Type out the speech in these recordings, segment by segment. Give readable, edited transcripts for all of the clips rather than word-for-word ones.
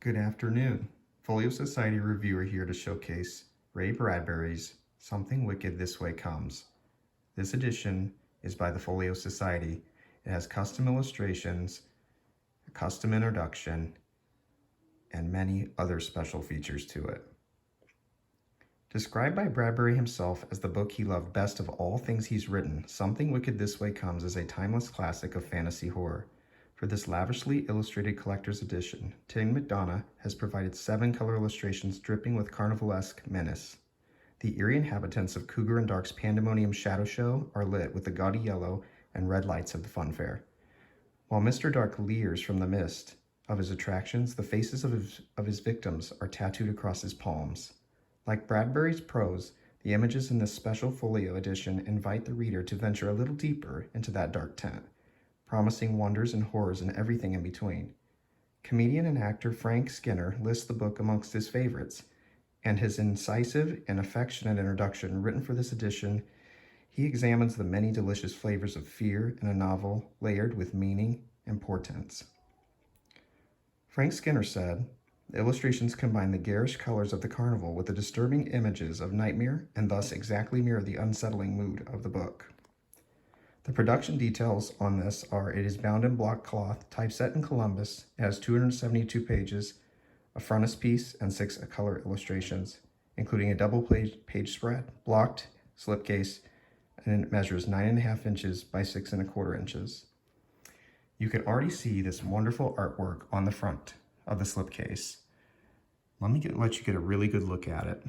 Good afternoon. Folio Society reviewer here to showcase Ray Bradbury's Something Wicked This Way Comes. This edition is by the Folio Society. It has custom illustrations, a custom introduction, and many other special features to it. Described by Bradbury himself as the book he loved best of all things he's written, Something Wicked This Way Comes is a timeless classic of fantasy horror. For this lavishly illustrated collector's edition, Tim McDonough has provided 7 color illustrations dripping with carnivalesque menace. The eerie inhabitants of Cougar and Dark's Pandemonium Shadow Show are lit with the gaudy yellow and red lights of the fun fair. While Mr. Dark leers from the mist of his attractions, the faces of his victims are tattooed across his palms. Like Bradbury's prose, the images in this special folio edition invite the reader to venture a little deeper into that dark tent, promising wonders and horrors and everything in between. Comedian and actor Frank Skinner lists the book amongst his favorites, and his incisive and affectionate introduction written for this edition, he examines the many delicious flavors of fear in a novel layered with meaning and portents. Frank Skinner said, "The illustrations combine the garish colors of the carnival with the disturbing images of nightmare and thus exactly mirror the unsettling mood of the book." The production details on this are: it is bound in block cloth, typeset in Columbus, it has 272 pages, a frontispiece, and 6 color illustrations, including a double page spread, blocked slipcase, and it measures 9.5 inches by 6.25 inches. You can already see this wonderful artwork on the front of the slipcase. Let you get a really good look at it.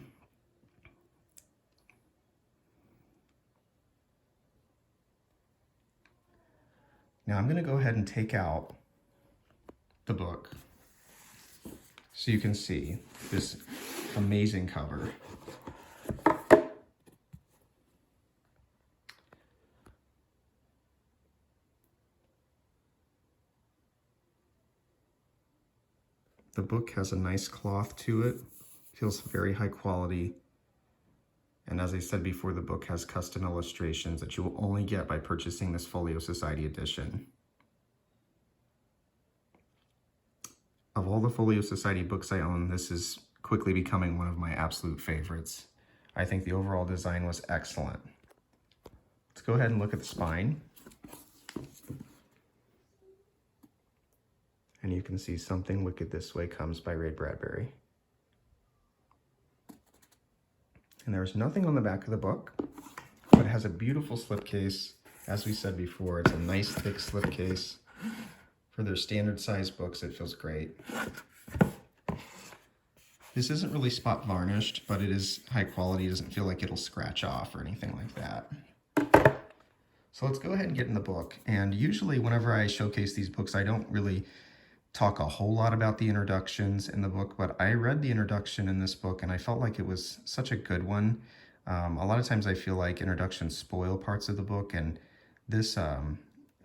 Now I'm going to go ahead and take out the book so you can see this amazing cover. The book has a nice cloth to it, feels very high quality, and as I said before, the book has custom illustrations that you will only get by purchasing this Folio Society edition. Of all the Folio Society books I own, this is quickly becoming one of my absolute favorites. I think the overall design was excellent. Let's go ahead and look at the spine. And you can see Something Wicked This Way Comes by Ray Bradbury. And there's nothing on the back of the book, but it has a beautiful slipcase. As we said before, it's a nice thick slipcase. For their standard size books, it feels great. This isn't really spot varnished, but it is high quality. It doesn't feel like it'll scratch off or anything like that. So let's go ahead and get in the book. And usually whenever I showcase these books, I don't really talk a whole lot about the introductions in the book, but I read the introduction in this book and I felt like it was such a good one. A lot of times I feel like introductions spoil parts of the book, and this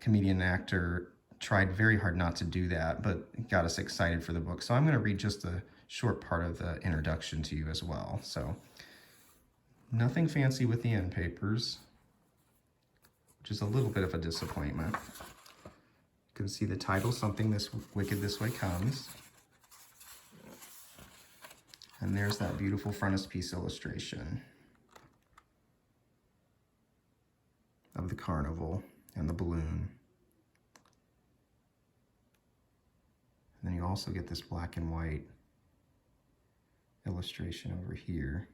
comedian actor tried very hard not to do that, but got us excited for the book. So I'm going to read just a short part of the introduction to you as well. So nothing fancy with the end papers, which is a little bit of a disappointment. You can see the title, Something Wicked This Way Comes. And there's that beautiful frontispiece illustration of the carnival and the balloon. And then you also get this black and white illustration over here.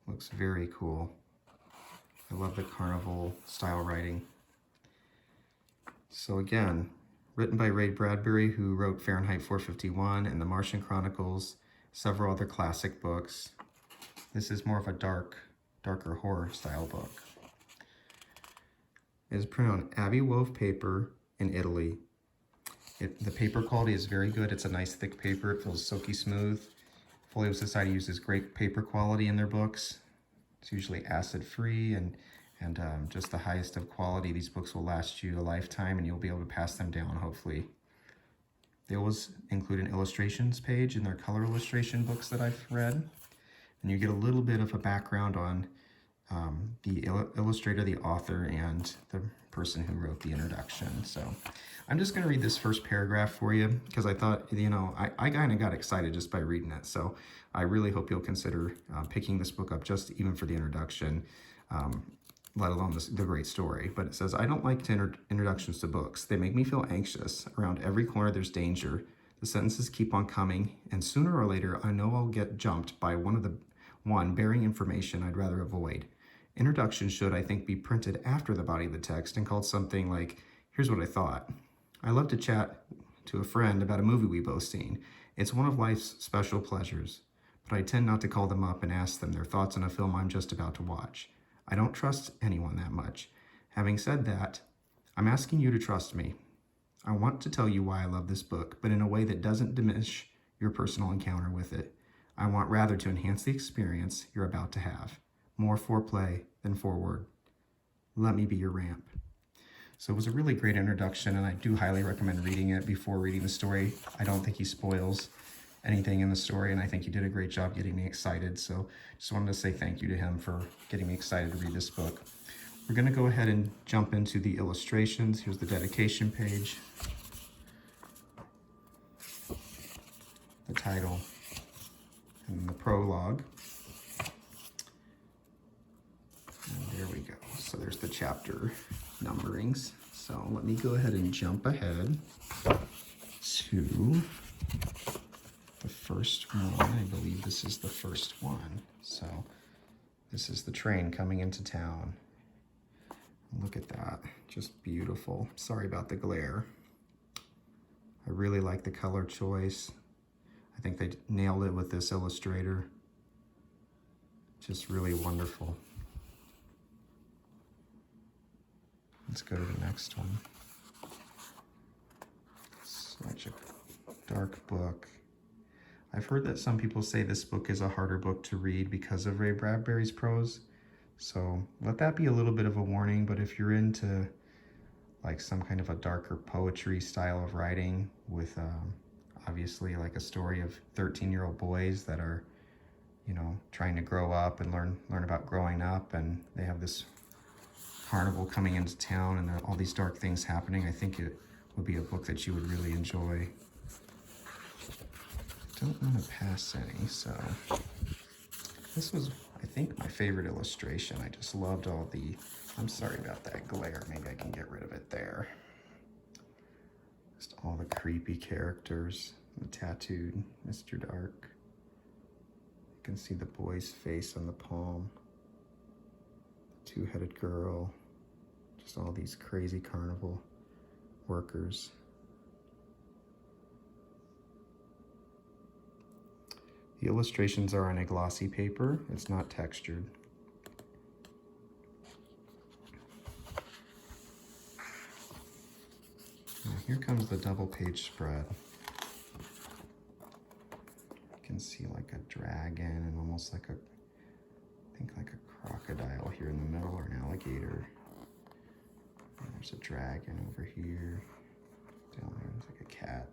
Looks very cool. I love the carnival style writing. So again, written by Ray Bradbury, who wrote Fahrenheit 451 and The Martian Chronicles, several other classic books. This is more of a darker horror style book. It is printed on Abbey wove paper in Italy. The paper quality is very good. It's a nice thick paper. It feels silky smooth. Folio Society uses great paper quality in their books. It's usually acid-free and just the highest of quality. These books will last you a lifetime and you'll be able to pass them down, hopefully. They always include an illustrations page in their color illustration books that I've read. And you get a little bit of a background on the illustrator, the author, and the person who wrote the introduction. So I'm just going to read this first paragraph for you because I thought, you know, I kind of got excited just by reading it. So I really hope you'll consider picking this book up just even for the introduction, let alone the great story. But it says, I don't like introductions to books. They make me feel anxious. Around every corner there's danger. The sentences keep on coming, and sooner or later I know I'll get jumped by one bearing information I'd rather avoid. Introduction should, I think, be printed after the body of the text and called something like, here's what I thought. I love to chat to a friend about a movie we both seen. It's one of life's special pleasures, but I tend not to call them up and ask them their thoughts on a film I'm just about to watch. I don't trust anyone that much. Having said that, I'm asking you to trust me. I want to tell you why I love this book, but in a way that doesn't diminish your personal encounter with it. I want rather to enhance the experience you're about to have. More foreplay than foreword. Let me be your ramp. So it was a really great introduction, and I do highly recommend reading it before reading the story. I don't think he spoils anything in the story, and I think he did a great job getting me excited. So just wanted to say thank you to him for getting me excited to read this book. We're going to go ahead and jump into the illustrations. Here's the dedication page, the title, and the prologue. And there we go. So there's the chapter numberings. So let me go ahead and jump ahead to the first one. I believe this is the first one. So this is the train coming into town. Look at that, just beautiful. Sorry about the glare. I really like the color choice. I think they nailed it with this illustrator. Just really wonderful. Let's go to the next one. Such a dark book. I've heard that some people say this book is a harder book to read because of Ray Bradbury's prose. So let that be a little bit of a warning, but if you're into like some kind of a darker poetry style of writing with obviously like a story of 13-year-old boys that are, you know, trying to grow up and learn about growing up, and they have this carnival coming into town and all these dark things happening, I think it would be a book that you would really enjoy. Don't want to pass any, so this was, I think, my favorite illustration. I just loved all the, I'm sorry about that glare, maybe I can get rid of it there. Just all the creepy characters, the tattooed Mr. Dark. You can see the boy's face on the palm. The two-headed girl. Just all these crazy carnival workers. The illustrations are on a glossy paper. It's not textured. Now here comes the double page spread. You can see like a dragon and almost like I think like a crocodile here in the middle, or an alligator. And there's a dragon over here. Down there, it's like a cat.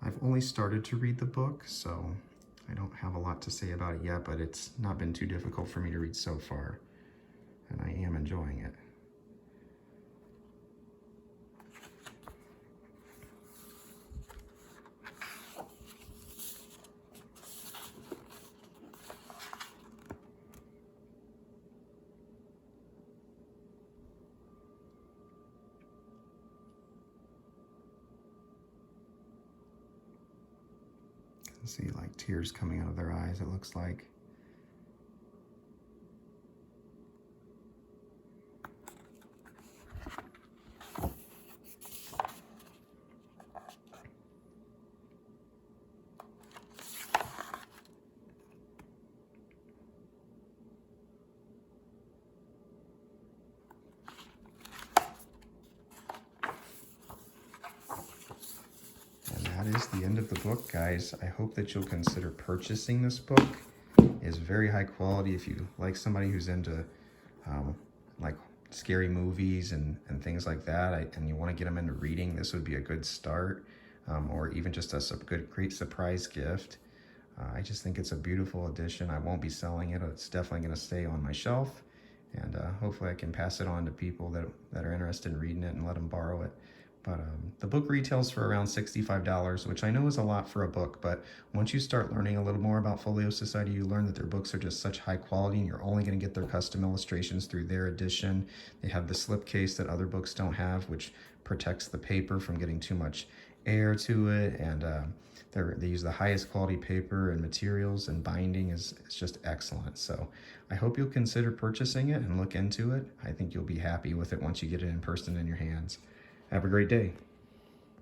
I've only started to read the book, so I don't have a lot to say about it yet, but it's not been too difficult for me to read so far, and I am enjoying it. See like tears coming out of their eyes, it looks like. That is the end of the book, guys. I hope that you'll consider purchasing this book. It's very high quality. If you like somebody who's into like scary movies and things like that, and you want to get them into reading, this would be a good start, or even just a great surprise gift. I just think it's a beautiful edition. I won't be selling it. It's definitely going to stay on my shelf, and hopefully I can pass it on to people that are interested in reading it and let them borrow it. But the book retails for around $65, which I know is a lot for a book, but once you start learning a little more about Folio Society, you learn that their books are just such high quality, and you're only going to get their custom illustrations through their edition. They have the slipcase that other books don't have, which protects the paper from getting too much air to it, and they use the highest quality paper and materials, and binding is just excellent. So I hope you'll consider purchasing it and look into it. I think you'll be happy with it once you get it in person in your hands. Have a great day.